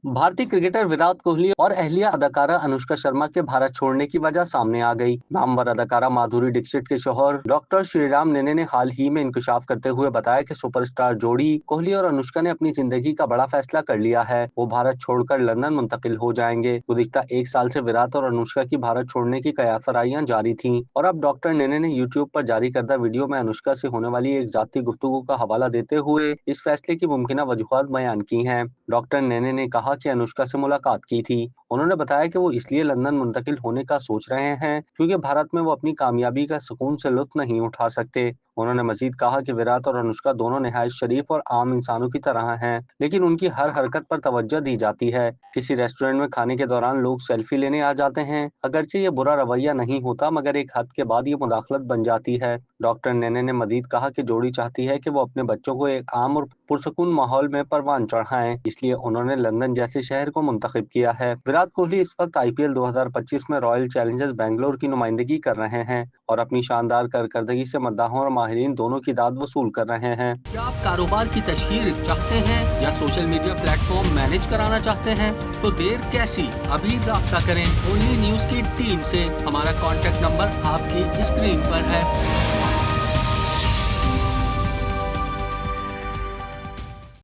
भारतीय क्रिकेटर विराट कोहली और अहलिया अदाकारा अनुष्का शर्मा के भारत छोड़ने की वजह सामने आ गई। नामवर अदाकारा माधुरी दीक्षित के शौहर डॉक्टर श्रीराम नेने ने हाल ही में इंकशाफ करते हुए बताया कि सुपरस्टार जोड़ी कोहली और अनुष्का ने अपनी जिंदगी का बड़ा फैसला कर लिया है। वो भारत छोड़कर लंदन मुंतकिल हो जाएंगे। गुज़िश्ता एक साल से विराट और अनुष्का की भारत छोड़ने की कयासराइयां जारी थीं और अब डॉक्टर नेने ने यूट्यूब पर जारी करदा वीडियो में अनुष्का से होने वाली एक जाती गुफ्तगू का हवाला देते हुए इस फैसले की मुमकिन वजूहात बयान की हैं। डॉक्टर नेने ने कहा कि अनुष्का से मुलाकात की थी। उन्होंने बताया कि वो इसलिए लंदन मुंतकिल होने का सोच रहे हैं क्योंकि भारत में वो अपनी कामयाबी का सुकून से लुत्फ नहीं उठा सकते। उन्होंने मजीद कहा कि विराट और अनुष्का दोनों निहायत शरीफ और आम इंसानों की तरह हैं, लेकिन उनकी हर हरकत पर तवज्जो दी जाती है। किसी रेस्टोरेंट में खाने के दौरान लोग सेल्फी लेने आ जाते हैं। अगरचे ये बुरा रवैया नहीं होता, मगर एक हद के बाद ये मुदाखलत बन जाती है। डॉक्टर नेने ने मजीद कहा कि जोड़ी चाहती है कि वो अपने बच्चों को एक आम और पुरसकून माहौल में परवान चढ़ाएं, इसलिए उन्होंने लंदन जैसे शहर को मुंतखब किया है। विराट कोहली इस वक्त IPL 2025 में रॉयल चैलेंजर्स बेंगलोर की नुमाइंदगी कर रहे हैं और अपनी शानदार कारकर्दगी से मद्दाहों और माहिरीन दोनों की दाद वसूल कर रहे हैं। क्या आप कारोबार की तशहीर चाहते हैं या सोशल मीडिया प्लेटफॉर्म मैनेज कराना चाहते हैं? तो देर कैसी, अभी राब्ता करें ओनली न्यूज की टीम से। हमारा कॉन्टेक्ट नंबर आपकी स्क्रीन पर है।